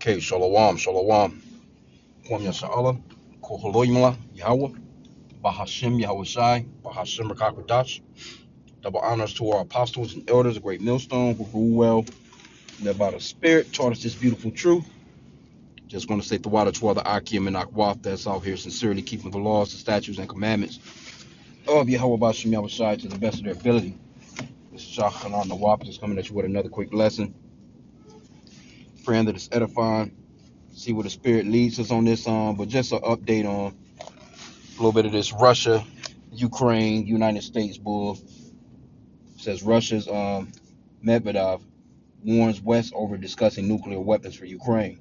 Okay, shalom, shalom. Kwam Yasha'Allah, Koholoimala, Yahweh, Bahashim Yahweh Shai, Bahashim Rakakwadash. Double honors to our apostles and elders, a great millstone who rule well, led by the Spirit, taught us this beautiful truth. Just want to say the water to all the Akim and Akwaf that's out here sincerely keeping the laws, the statutes, and commandments of Yahweh Bahashim Yahweh Shai to the best of their ability. This is Shah Khanan Nawaf, just coming at you with another quick lesson. Praying that it's edifying. See where the Spirit leads us on this, but just an update on a little bit of this Russia, Ukraine, United States bull. Says Russia's Medvedev warns West over discussing nuclear weapons for Ukraine.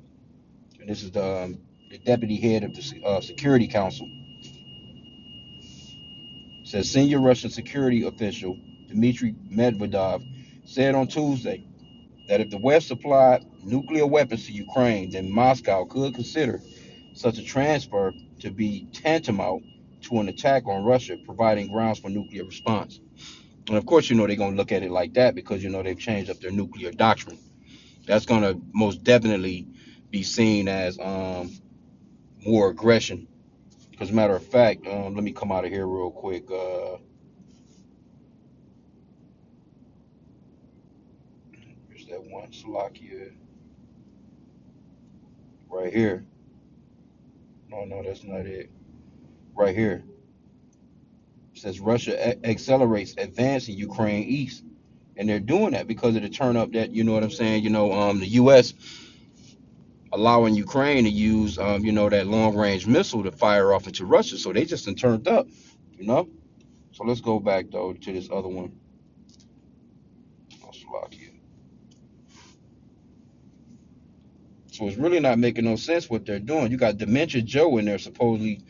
And this is the deputy head of the Security Council. Says senior Russian security official Dmitry Medvedev said on Tuesday that if the West supplied nuclear weapons to Ukraine, then Moscow could consider such a transfer to be tantamount to an attack on Russia, providing grounds for nuclear response. And of course, they're going to look at it like that because, they've changed up their nuclear doctrine. That's going to most definitely be seen as more aggression. Because, matter of fact, let me come out of here real quick. There's that one, Slovakia, right here. No, that's not it. Right here. It says Russia accelerates advance in Ukraine east. And they're doing that because of the turn up that, you know what I'm saying, the U.S. allowing Ukraine to use, that long range missile to fire off into Russia. So they just turned up, you know. So let's go back though to this other one. Slovakia. So it's really not making no sense what they're doing. You got Dementia Joe in there supposedly.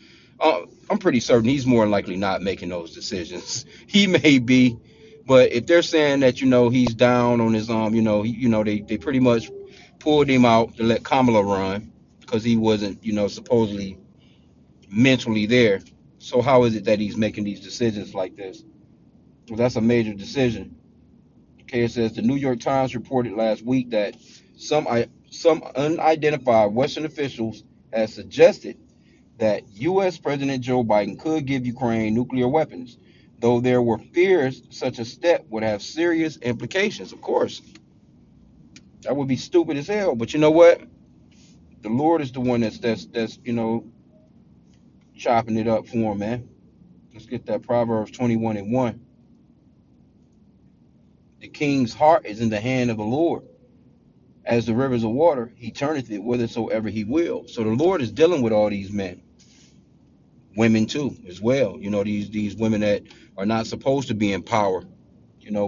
I'm pretty certain he's more than likely not making those decisions. He may be, but if they're saying that he's down on his they pretty much pulled him out to let Kamala run because he wasn't supposedly mentally there. So how is it that he's making these decisions like this? Well, that's a major decision. Okay, it says the New York Times reported last week that some unidentified Western officials had suggested that U.S. President Joe Biden could give Ukraine nuclear weapons, though there were fears such a step would have serious implications. Of course, that would be stupid as hell. But you know what? The Lord is the one that's chopping it up for him, man. Let's get that Proverbs 21:1. The king's heart is in the hand of the Lord. As the rivers of water, he turneth it whithersoever he will. So the Lord is dealing with all these men, women too, as well. These women that are not supposed to be in power,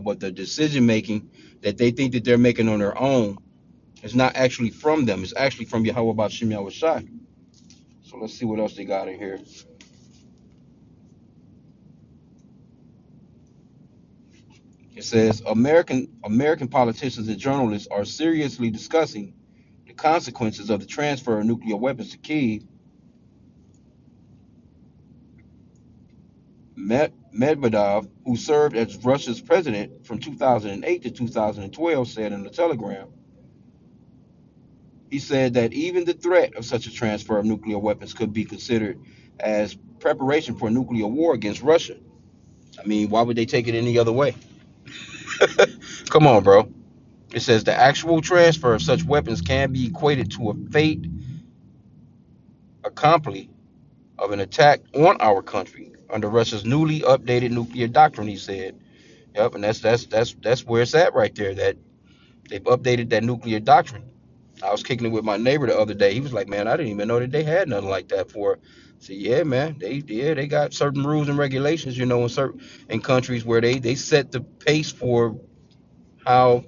but the decision making that they think that they're making on their own is not actually from them. It's actually from Yahweh Bashim Yahweh Shai. So let's see what else they got in here. It says American politicians and journalists are seriously discussing the consequences of the transfer of nuclear weapons to Kyiv. Medvedev, who served as Russia's president from 2008 to 2012, said in a telegram. He said that even the threat of such a transfer of nuclear weapons could be considered as preparation for a nuclear war against Russia. I mean, why would they take it any other way? Come on, bro. It says the actual transfer of such weapons can be equated to a fait accompli of an attack on our country under Russia's newly updated nuclear doctrine, he said. Yep, and that's where it's at right there. That they've updated that nuclear doctrine. I was kicking it with my neighbor the other day. He was like, "Man, I didn't even know that they had nothing like that for." I said, "Yeah, man, they got certain rules and regulations, in countries where they set the pace for how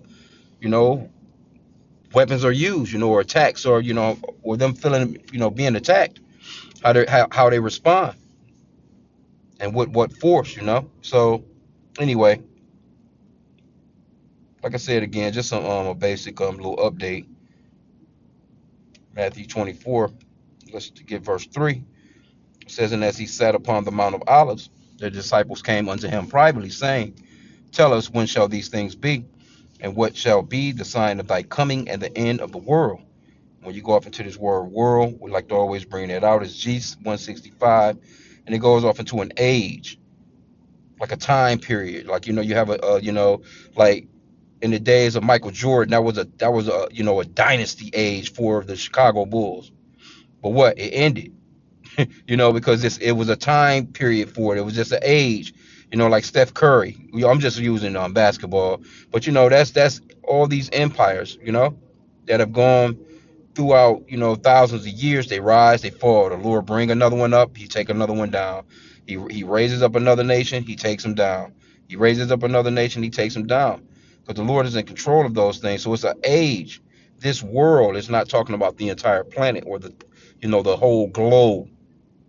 you know weapons are used, or attacks, or or them feeling being attacked, how they respond, and what force. So anyway, like I said again, just a basic little update. Matthew 24. Let's get verse 3. It says, and as he sat upon the Mount of Olives, the disciples came unto him privately, saying, tell us, when shall these things be? And what shall be the sign of thy coming and the end of the world? When you go off into this word world, we like to always bring that out as G165, and it goes off into an age, like a time period. Like you have like in the days of Michael Jordan, that was a a dynasty age for the Chicago Bulls. But what it ended, because it was a time period for it. It was just an age, like Steph Curry. I'm just using basketball, but that's all these empires, that have gone throughout, thousands of years. They rise, they fall. The Lord bring another one up, he take another one down. He raises up another nation, he takes them down. He raises up another nation, he takes them down. Because the Lord is in control of those things. So it's an age. This world is not talking about the entire planet or the whole globe.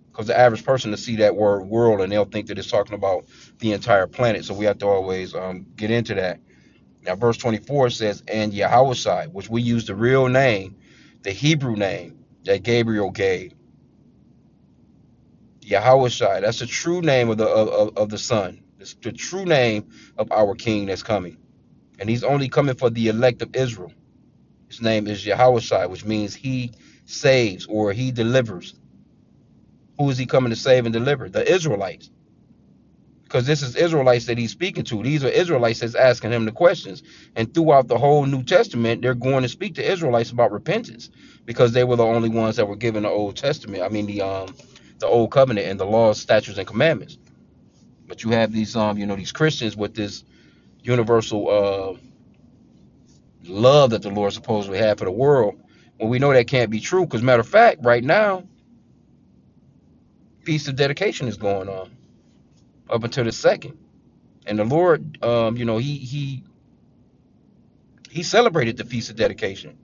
Because the average person to see that word world and they'll think that it's talking about the entire planet. So we have to always get into that. Now, verse 24 says, and Yahushai, which we use the real name, the Hebrew name that Gabriel gave. Yahushai, that's the true name of the Son. It's the true name of our King that's coming. And he's only coming for the elect of Israel. His name is Yahushai, which means he saves or he delivers. Who is he coming to save and deliver? The Israelites. Because this is Israelites that he's speaking to. These are Israelites that's asking him the questions. And throughout the whole New Testament, they're going to speak to Israelites about repentance because they were the only ones that were given the Old Testament. I mean the Old Covenant and the laws, statutes, and commandments. But you have these Christians with this universal love that the Lord supposedly had for the world. Well, we know that can't be true because matter of fact, right now, Feast of Dedication is going on up until the second. And the Lord, he celebrated the Feast of Dedication.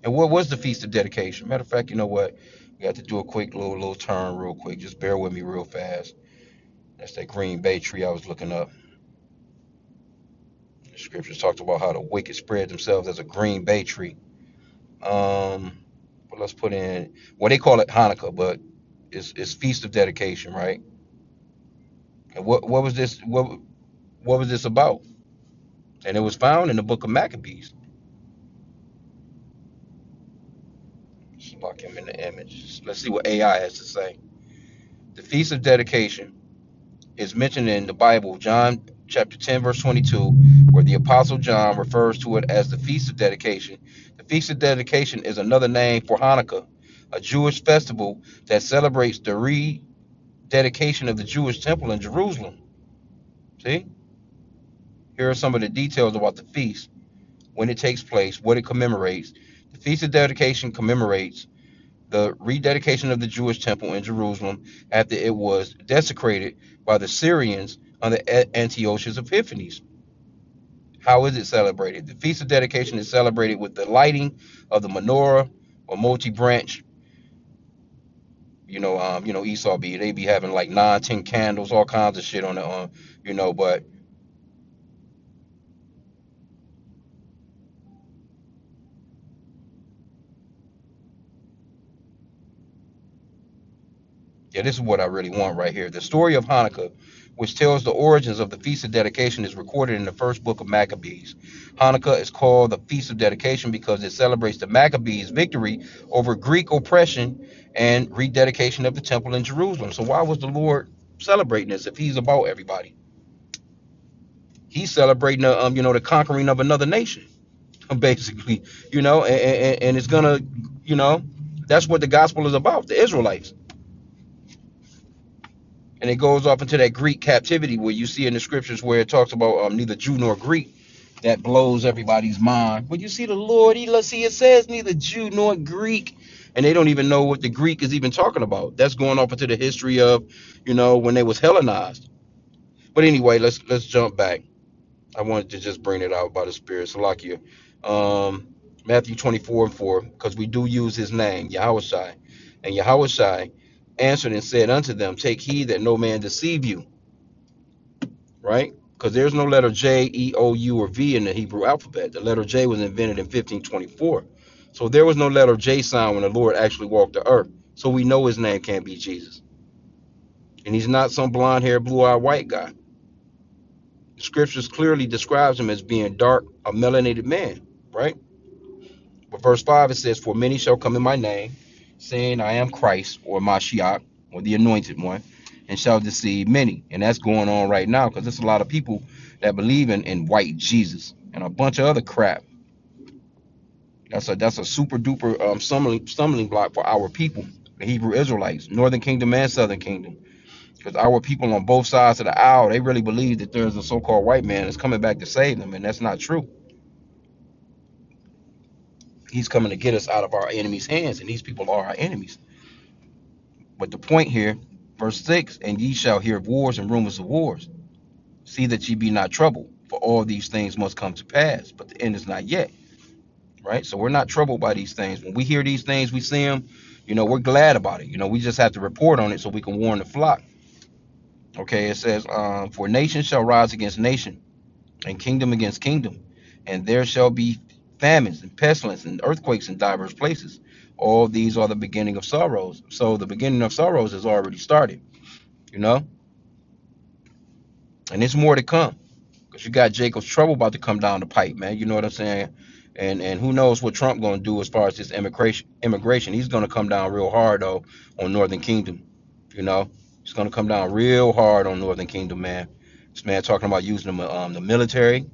And what was the Feast of Dedication? Matter of fact, you know what? We got to do a quick little turn real quick. Just bear with me real fast. That's that green bay tree I was looking up. The scriptures talked about how the wicked spread themselves as a green bay tree. But let's put in, well, they call it Hanukkah, but it's Feast of Dedication, right? And what was this? What was this about? And it was found in the book of Maccabees. Let's lock him in the image. Let's see what AI has to say. The Feast of Dedication is mentioned in the Bible, John chapter 10, verse 22, where the Apostle John refers to it as the Feast of Dedication. The Feast of Dedication is another name for Hanukkah, a Jewish festival that celebrates the rededication of the Jewish temple in Jerusalem. See? Here are some of the details about the feast, when it takes place, what it commemorates. The Feast of Dedication commemorates the rededication of the Jewish temple in Jerusalem after it was desecrated by the Syrians under Antiochus Epiphanes. How is it celebrated? The Feast of Dedication is celebrated with the lighting of the menorah or multi-branch. Esau they be having like 9, 10 candles, all kinds of shit on the but yeah, this is what I really want right here. The story of Hanukkah, which tells the origins of the Feast of Dedication, is recorded in the first book of Maccabees. Hanukkah is called the Feast of Dedication because it celebrates the Maccabees' victory over Greek oppression and rededication of the temple in Jerusalem. So why was the Lord celebrating this if he's about everybody? He's celebrating the conquering of another nation, basically, and it's gonna, you know, that's what the gospel is about, the Israelites. And it goes off into that Greek captivity where you see in the scriptures where it talks about neither Jew nor Greek. That blows everybody's mind. When you see the Lord, it says neither Jew nor Greek, and they don't even know what the Greek is even talking about. That's going off into the history of, when they was Hellenized. But anyway, let's jump back. I wanted to just bring it out by the Spirit. Salakia. Matthew 24:4, because we do use his name, Yahushai. And Yahushai answered and said unto them, take heed that no man deceive you, right? Because there's no letter J, E, O, U, or V in the Hebrew alphabet. The letter J was invented in 1524. So there was no letter J sound when the Lord actually walked the earth. So we know his name can't be Jesus. And he's not some blonde haired, blue eyed white guy. The scriptures clearly describes him as being dark, a melanated man, right? But verse 5 it says, "For many shall come in my name, saying, I am Christ, or Mashiach, or the anointed one, and shall deceive many." And that's going on right now because there's a lot of people that believe in white Jesus and a bunch of other crap. That's a super duper stumbling block for our people, the Hebrew Israelites, Northern Kingdom and Southern Kingdom. Because our people on both sides of the aisle, they really believe that there's a so-called white man that's coming back to save them, and that's not true. He's coming to get us out of our enemies' hands, and these people are our enemies. But the point here, verse 6, "And ye shall hear of wars and rumors of wars. See that ye be not troubled, for all these things must come to pass, but the end is not yet." Right? So we're not troubled by these things. When we hear these things, we see them, we're glad about it. We just have to report on it so we can warn the flock. Okay, it says, "For nation shall rise against nation, and kingdom against kingdom, and there shall be famines and pestilence and earthquakes in diverse places. All these are the beginning of sorrows." So the beginning of sorrows has already started, you know, and there's more to come because you got Jacob's trouble about to come down the pipe, man. You know what I'm saying? And who knows what Trump gonna do as far as this immigration. He's gonna come down real hard though on Northern Kingdom. You know, he's gonna come down real hard on Northern Kingdom, man. This man talking about using the military.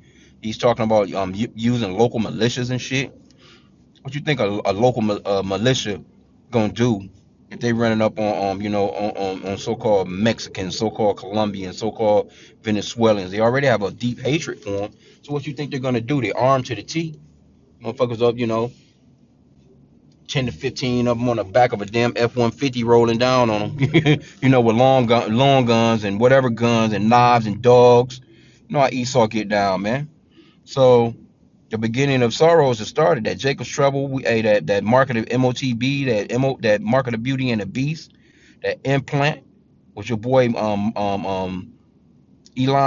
He's talking about using local militias and shit. What you think a local militia gonna do if they running up on on so-called Mexicans, so-called Colombians, so-called Venezuelans? They already have a deep hatred for them. So what you think they're gonna do? They armed to the teeth, motherfuckers up, 10 to 15 of them on the back of a damn F-150 rolling down on them, with long guns and whatever guns and knives and dogs. You know how Esau get down, man. So the beginning of sorrows has started. That Jacob's trouble, that market of MOTB, that market of Beauty and the Beast, that implant with your boy Elon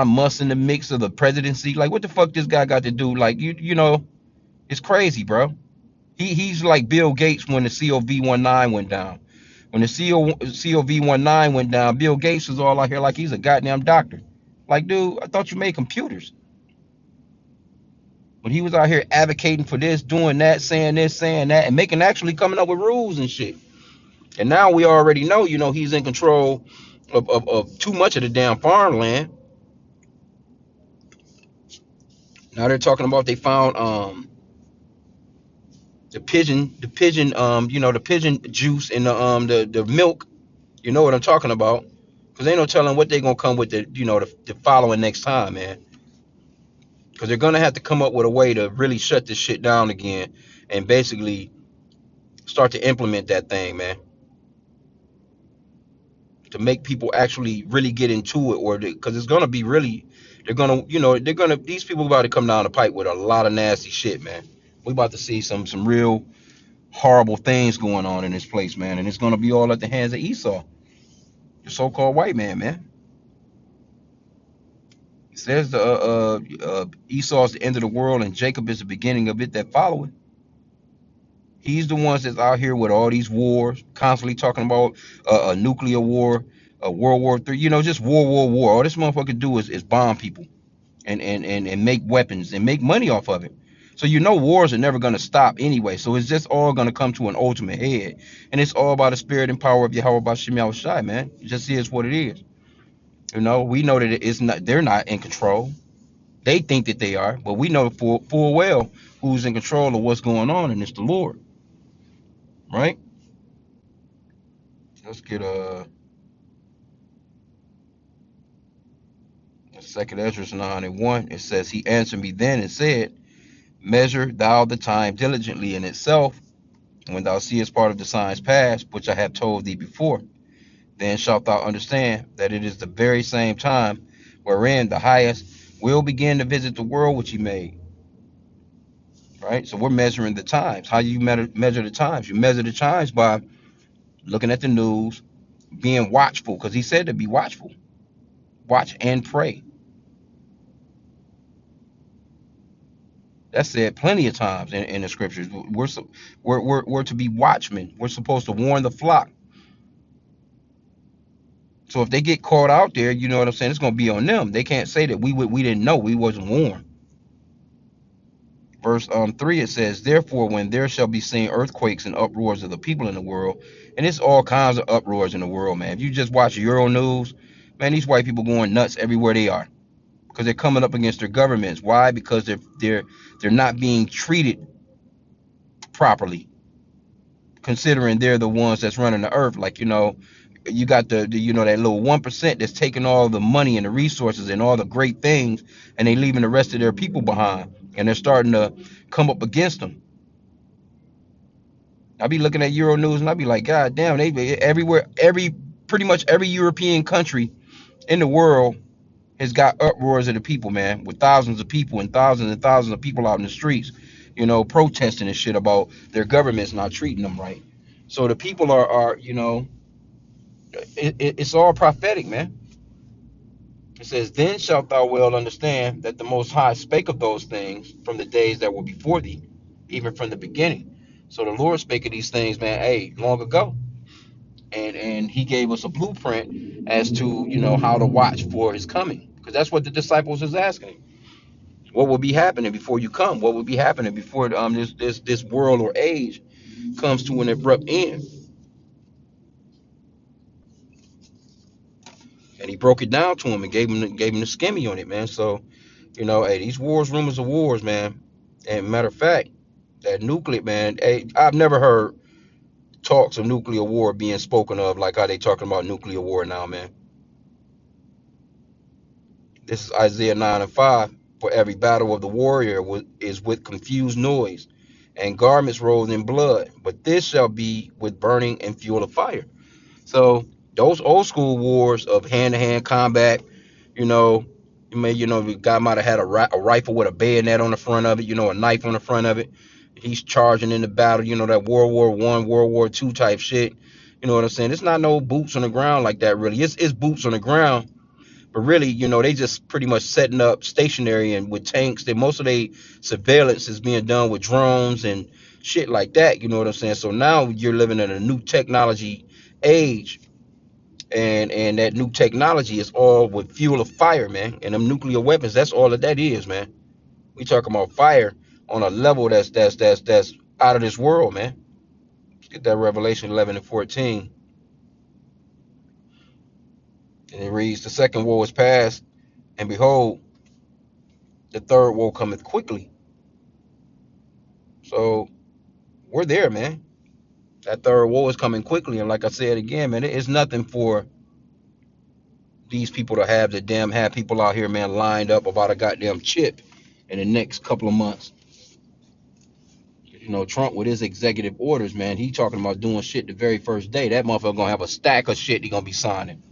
Musk in the mix of the presidency. Like, what the fuck this guy got to do? Like, it's crazy, bro. He's like Bill Gates when the COV19 went down. When the COV19 went down, Bill Gates was all out here like he's a goddamn doctor. Like, dude, I thought you made computers. But he was out here advocating for this, saying that, and actually coming up with rules and shit. And now we already know, he's in control of too much of the damn farmland. Now they're talking about they found the pigeon juice in the milk. You know what I'm talking about? Because ain't no telling what they're gonna come with the following next time, man. Because they're gonna have to come up with a way to really shut this shit down again and basically start to implement that thing, man. To make people actually really get into it, or because it's gonna be really, these people about to come down the pipe with a lot of nasty shit, man. We about to see some real horrible things going on in this place, man, and it's gonna be all at the hands of Esau, the so-called white man, man. It says the Esau is the end of the world and Jacob is the beginning of it that followeth. He's the ones that's out here with all these wars, constantly talking about a nuclear war, a World War III, just war. All this motherfucker do is bomb people and make weapons and make money off of it. So wars are never gonna stop anyway. So it's just all gonna come to an ultimate head. And it's all by the spirit and power of Yahweh Bashim Yahushai, man. It just is what it is. We know that it's not, they're not in control. They think that they are, but we know full well who's in control of what's going on, and it's the Lord, right? Let's get second Ezra 9:1. It says, "He answered me then and said, Measure thou the time diligently in itself, and when thou seest part of the signs past, which I have told thee before, then shalt thou understand that it is the very same time wherein the highest will begin to visit the world which he made." Right? So we're measuring the times. How do you measure the times? You measure the times by looking at the news, being watchful, because he said to be watchful. Watch and pray. That's said plenty of times in the scriptures. We're to be watchmen. We're supposed to warn the flock. So if they get caught out there, you know what I'm saying, it's gonna be on them. They can't say that we didn't know, we wasn't warned. verse 3, it says, therefore, when there shall be seen earthquakes and uproars of the people in the world, and it's all kinds of uproars in the world, man. If you just watch Euro News, man, these white people going nuts everywhere they are because they're coming up against their governments. Why? Because they're not being treated properly, considering they're the ones that's running the earth. Like, you got the that little 1% that's taking all the money and the resources and all the great things, and they leaving the rest of their people behind, and they're starting to come up against them. I be looking at Euro News and I be like, God damn, they everywhere, pretty much every European country in the world has got uproars of the people, man, with thousands of people and thousands of people out in the streets, protesting and shit about their governments not treating them right. So the people are it's all prophetic, man. It says, then shalt thou well understand that the Most High spake of those things from the days that were before thee, even from the beginning. So the Lord spake of these things, man, long ago. And he gave us a blueprint as to, how to watch for his coming. Because that's what the disciples is asking him. What will be happening before you come? What will be happening before this world or age comes to an abrupt end? And he broke it down to him and gave him the skimmy on it, man. So, hey, these wars, rumors of wars, man. And matter of fact, that nuclear, man, hey, I've never heard talks of nuclear war being spoken of like how they talking about nuclear war now, man. This is Isaiah 9 and 5. For every battle of the warrior is with confused noise, and garments rolled in blood. But this shall be with burning and fuel of fire. So those old school wars of hand to hand combat, you know, the guy might have had a rifle with a bayonet on the front of it, a knife on the front of it. He's charging in the battle, that World War I, World War II type shit. You know what I'm saying? It's not no boots on the ground like that, really. It's boots on the ground, but really, they just pretty much setting up stationary and with tanks. That most of their surveillance is being done with drones and shit like that. You know what I'm saying? So now you're living in a new technology age, and that new technology is all with fuel of fire, man. And them nuclear weapons, that's all that is, man. We talking about fire on a level that's out of this world, man. Let's get that Revelation 11 and 14. And it reads, the second woe is past, and behold, the third woe cometh quickly. So we're there, man. That third woe is coming quickly. And like I said again, man, it's nothing for these people to have people out here, man, lined up about a goddamn chip in the next couple of months. Trump with his executive orders, man, he talking about doing shit the very first day. That motherfucker gonna have a stack of shit he gonna be signing.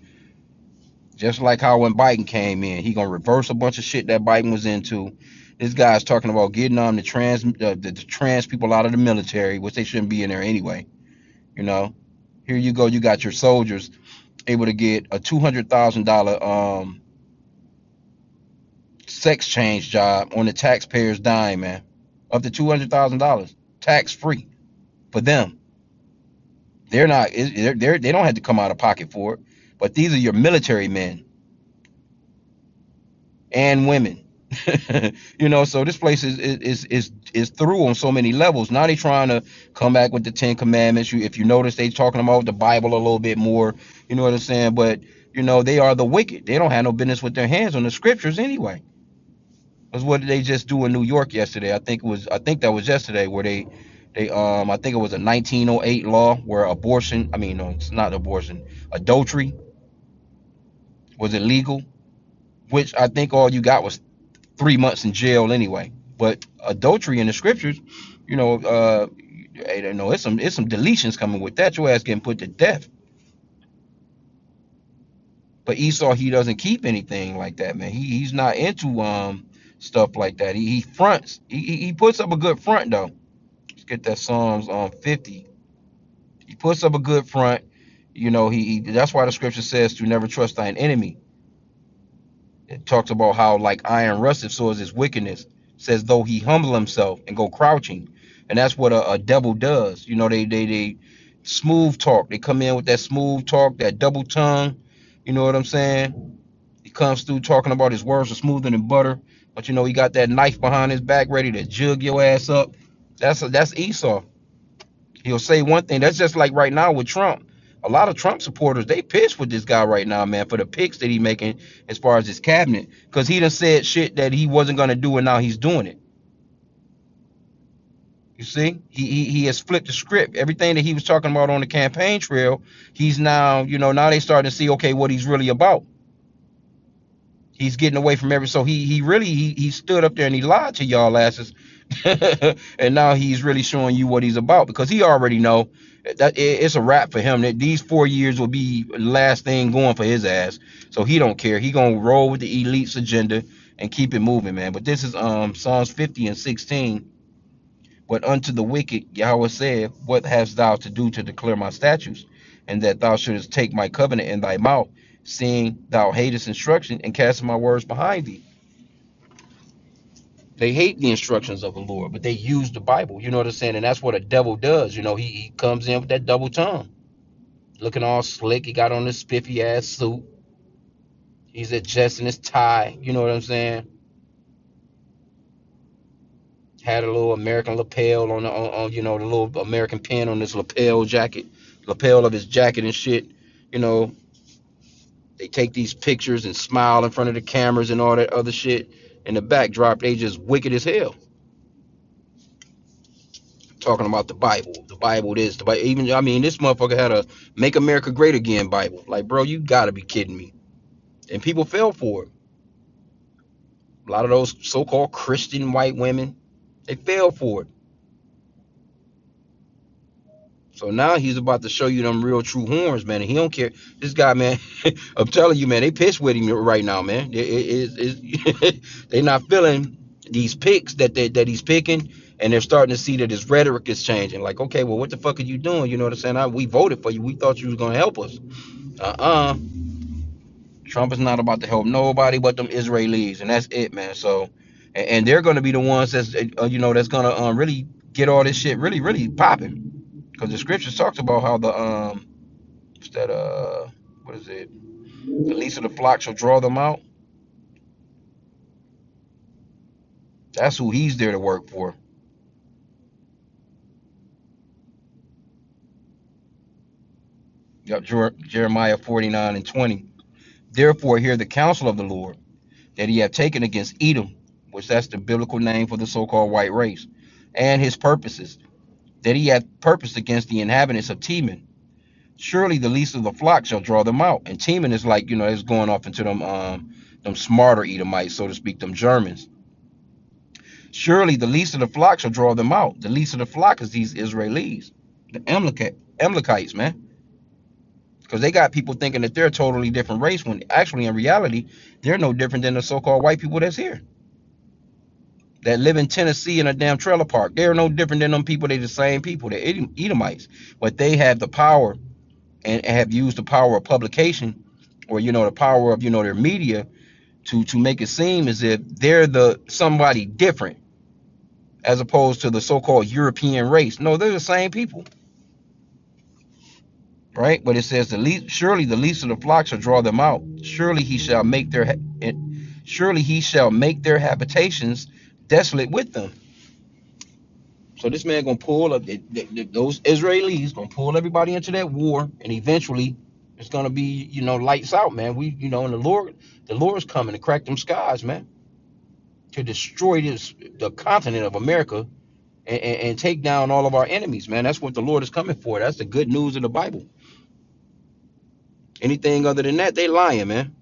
Just like how when Biden came in, he gonna reverse a bunch of shit that Biden was into. This guy's talking about getting the trans people out of the military, which they shouldn't be in there anyway. Here you go, you got your soldiers able to get a $200,000 sex change job on the taxpayer's dime, man. Up to $200,000, tax free for them. They're not. They don't have to come out of pocket for it. But these are your military men and women. So this place is through on so many levels. Now they trying to come back with the Ten Commandments. If you notice, they talking about the Bible a little bit more. You know what I'm saying? But they are the wicked. They don't have no business with their hands on the scriptures anyway. That's what did they just do in New York yesterday? I think that was yesterday where they I think it was a 1908 law where abortion. I mean, no, it's not abortion. Adultery was illegal, which I think all you got was 3 months in jail anyway. But adultery in the scriptures, I don't know, it's some deletions coming with that. Your ass getting put to death. But Esau, he doesn't keep anything like that, man. He's not into stuff like that. He fronts. He puts up a good front though. Let's get that Psalms 50. He puts up a good front. He that's why the scripture says to never trust thine enemy. It talks about how like iron rusteth, so is his wickedness. Says though he humble himself and go crouching, and that's what a devil does. They smooth talk. They come in with that smooth talk, that double tongue. You know what I'm saying? He comes through talking about his words are smoother than butter, But he got that knife behind his back ready to jug your ass up. That's Esau. He'll say one thing. That's just like right now with Trump. A lot of Trump supporters, they pissed with this guy right now, man, for the picks that he making as far as his cabinet. Because he done said shit that he wasn't gonna do and now he's doing it. You see? He has flipped the script. Everything that he was talking about on the campaign trail, he's now, now they starting to see, okay, what he's really about. He's getting away from every, so he really he stood up there and he lied to y'all asses. And now he's really showing you what he's about, because he already know that it's a wrap for him, that these 4 years will be the last thing going for his ass. So he don't care. He gonna roll with the elites agenda and keep it moving, man. But this is Psalms 50 and 16. But unto the wicked Yahweh said, what hast thou to do to declare my statutes, and that thou shouldest take my covenant in thy mouth, seeing thou hatest instruction and cast my words behind thee? They hate the instructions of the Lord, but they use the Bible. You know what I'm saying? And that's what a devil does. He comes in with that double tongue, looking all slick. He got on this spiffy ass suit. He's adjusting his tie. You know what I'm saying? Had a little American lapel on the little American pin on this lapel of his jacket and shit. You know, they take these pictures and smile in front of the cameras and all that other shit. In the backdrop, they just wicked as hell. Talking about the Bible. The Bible this, the Bible. Even, I mean, this motherfucker had a Make America Great Again Bible. Like, bro, you gotta be kidding me. And people fell for it. A lot of those so-called Christian white women, they fell for it. So now he's about to show you them real true horns, man. And he don't care. This guy, man, I'm telling you, man, they pissed with him right now, man. They not feeling these picks that he's picking, and they're starting to see that his rhetoric is changing. Like, okay, well, what the fuck are you doing? You know what I'm saying? We voted for you. We thought you was gonna help us. Uh-uh. Trump is not about to help nobody but them Israelis, and that's it, man. So, and they're gonna be the ones that's gonna really get all this shit really, really popping. Because the scriptures talks about how the what's that what is it? The least of the flock shall draw them out. That's who he's there to work for. Yep, Jeremiah 49 and 20. Therefore hear the counsel of the Lord, that he have taken against Edom, which that's the biblical name for the so-called white race, and his purposes, that he hath purposed against the inhabitants of Teman. Surely the least of the flock shall draw them out. And Teman is like, it's going off into them smarter Edomites, so to speak, them Germans. Surely the least of the flock shall draw them out. The least of the flock is these Israelis, the Amalekites, man. Because they got people thinking that they're a totally different race, when actually in reality, they're no different than the so-called white people that's here, that live in Tennessee in a damn trailer park. They're no different than them people. They're the same people. They're Edomites. But they have the power and have used the power of publication, or the power of their media to make it seem as if they're the somebody different, as opposed to the so-called European race. No, they're the same people, right? But it says surely the least of the flock shall draw them out. Surely he shall make their habitations desolate with them. So this man gonna pull up those Israelis, gonna pull everybody into that war, and eventually it's gonna be lights out, man. And the Lord's coming to crack them skies, man, to destroy the continent of America, and take down all of our enemies, man. That's what the Lord is coming for. That's the good news of the Bible. Anything other than that, they lying, man.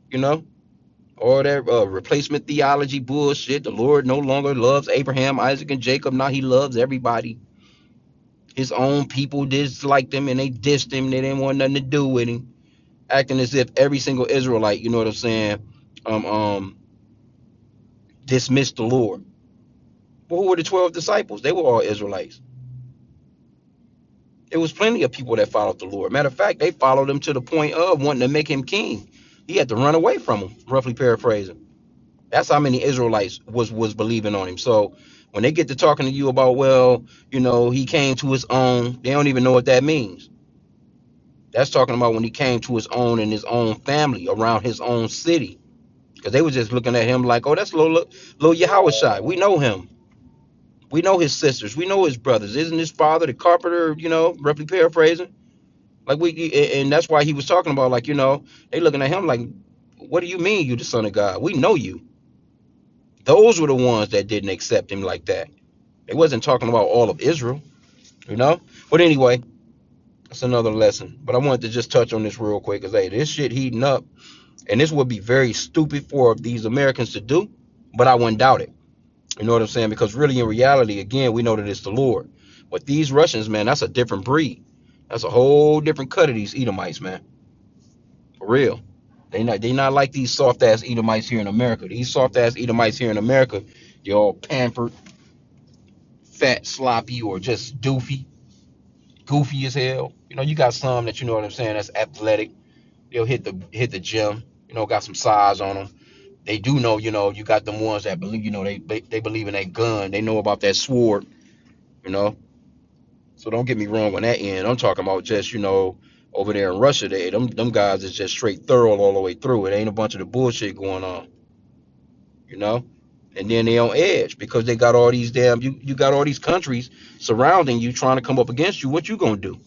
All that replacement theology bullshit. The Lord no longer loves Abraham, Isaac, and Jacob. Now he loves everybody. His own people disliked him and they dissed him. They didn't want nothing to do with him. Acting as if every single Israelite, you know what I'm saying, dismissed the Lord. Well, who were the 12 disciples? They were all Israelites. There was plenty of people that followed the Lord. Matter of fact, they followed him to the point of wanting to make him king. He had to run away from him, roughly paraphrasing. That's how many Israelites was believing on him. So when they get to talking to you about, well, he came to his own, they don't even know what that means. That's talking about when he came to his own and his own family around his own city. because they was just looking at him like, oh, that's little Yahushua. We know him. We know his sisters. We know his brothers. Isn't his father the carpenter? Roughly paraphrasing. Like and that's why he was talking about, like, they looking at him like, what do you mean you the son of God? We know you. Those were the ones that didn't accept him like that. They wasn't talking about all of Israel, you know. But anyway, that's another lesson. But I wanted to just touch on this real quick, because hey, this shit heating up, and this would be very stupid for these Americans to do. But I wouldn't doubt it. You know what I'm saying? Because really, in reality, again, we know that it's the Lord. But these Russians, man, that's a different breed. That's a whole different cut of these Edomites, man. For real. They not like these soft ass Edomites here in America. These soft ass Edomites here in America, they're all pampered, fat, sloppy, or just doofy, goofy as hell. You got some that, you know what I'm saying, that's athletic. They'll hit the gym. Got some size on them. They do know. You got them ones that believe. They believe in that gun. They know about that sword. You know. So don't get me wrong on that end. I'm talking about just, over there in Russia. Them guys is just straight thorough all the way through. It ain't a bunch of the bullshit going on. You know. And then they on edge because they got all these you got all these countries surrounding you trying to come up against you. What you gonna do?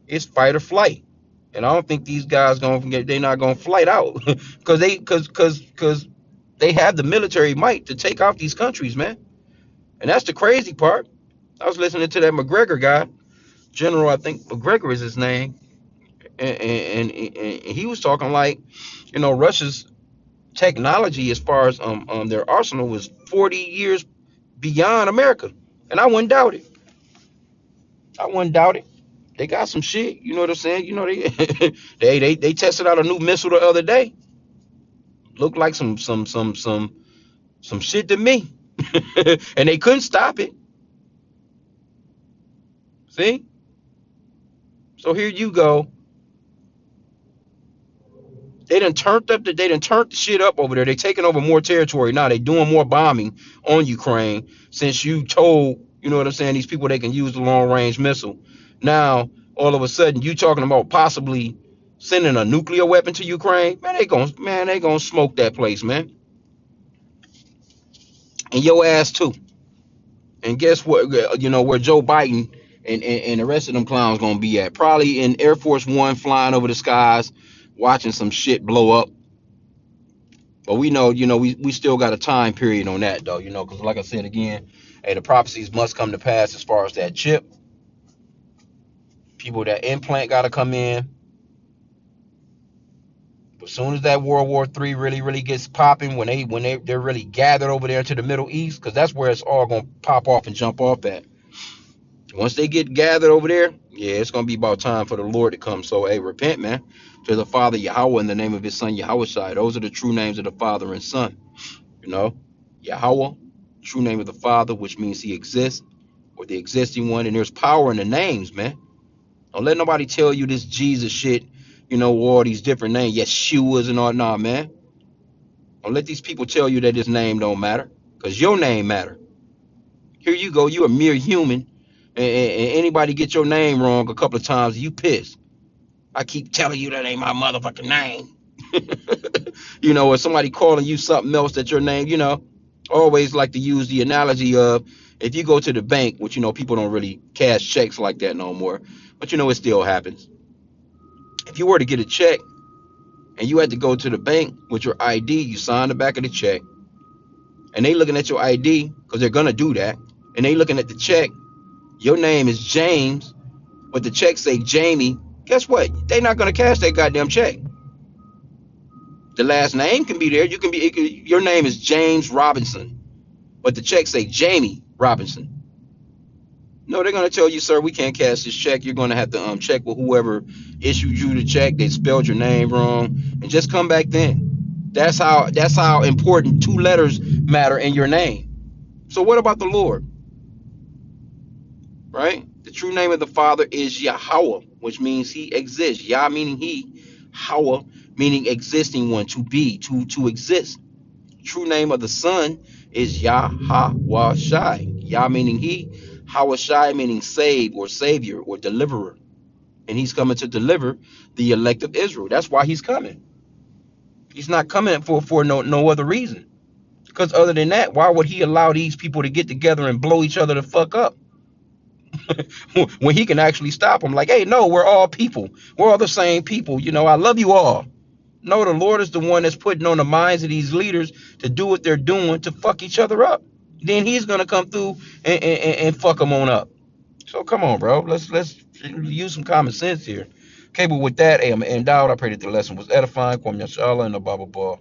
It's fight or flight. And I don't think these guys they're not gonna flight out because they have the military might to take off these countries, man. And that's the crazy part. I was listening to that McGregor guy, General, I think McGregor is his name, and he was talking like, Russia's technology as far as their arsenal was 40 years beyond America, and I wouldn't doubt it. I wouldn't doubt it. They got some shit. You know what I'm saying? They tested out a new missile the other day. Looked like some shit to me, and they couldn't stop it. See? So here you go. They done turned the shit up over there. They taking over more territory now. They doing more bombing on Ukraine since you told, you know what I'm saying, these people they can use the long range missile. Now all of a sudden you talking about possibly sending a nuclear weapon to Ukraine. They gonna smoke that place, man. And your ass too. And guess what? Where Joe Biden and the rest of them clowns gonna be at? Probably in Air Force One, flying over the skies, watching some shit blow up. But we know, we still got a time period on that, though, because like I said again, hey, the prophecies must come to pass as far as that chip. People, that implant got to come in. As soon as that World War III really, really gets popping, they're really gathered over there to the Middle East, because that's where it's all gonna pop off and jump off at. Once they get gathered over there, yeah, it's gonna be about time for the Lord to come. So, hey, repent, man, to the Father Yahweh in the name of His Son Yahushua. Those are the true names of the Father and Son. Yahweh, true name of the Father, which means He exists, or the existing one, and there's power in the names, man. Don't let nobody tell you this Jesus shit, all these different names, Yeshua's and all. Nah, man. Don't let these people tell you that this name don't matter, because your name matter. Here you go, you a mere human, and anybody get your name wrong a couple of times, you pissed. I keep telling you that ain't my motherfucking name. Or somebody calling you something else that your name, always like to use the analogy of, if you go to the bank, which, people don't really cash checks like that no more, but it still happens. If you were to get a check and you had to go to the bank with your ID, you sign the back of the check, and they looking at your ID, because they're gonna do that, and they looking at the check, your name is James, but the check say Jamie. Guess what? They not gonna cash that goddamn check. The last name can be there. Your name is James Robinson, but the check say Jamie Robinson. No, they're gonna tell you, sir, we can't cash this check. You're gonna have to check with whoever issued you the check. They spelled your name wrong, and just come back then. That's how important two letters matter in your name. So what about the Lord? Right? The true name of the Father is Yahweh, which means He exists. Yah meaning He, Hawa meaning existing one, to be, to exist. True name of the Son is Yahweh, Yah meaning He, Hawashai meaning save or savior or deliverer. And He's coming to deliver the elect of Israel. That's why He's coming. He's not coming for no other reason. Because other than that, why would he allow these people to get together and blow each other the fuck up when he can actually stop them? Like, hey, no, we're all people. We're all the same people. I love you all. No, the Lord is the one that's putting on the minds of these leaders to do what they're doing to fuck each other up. Then he's gonna come through and fuck them on up. So come on, bro. Let's use some common sense here. Okay, but with that, hey, I'm gonna end out. I pray that the lesson was edifying. Kwam Yashala and the Bible Ball.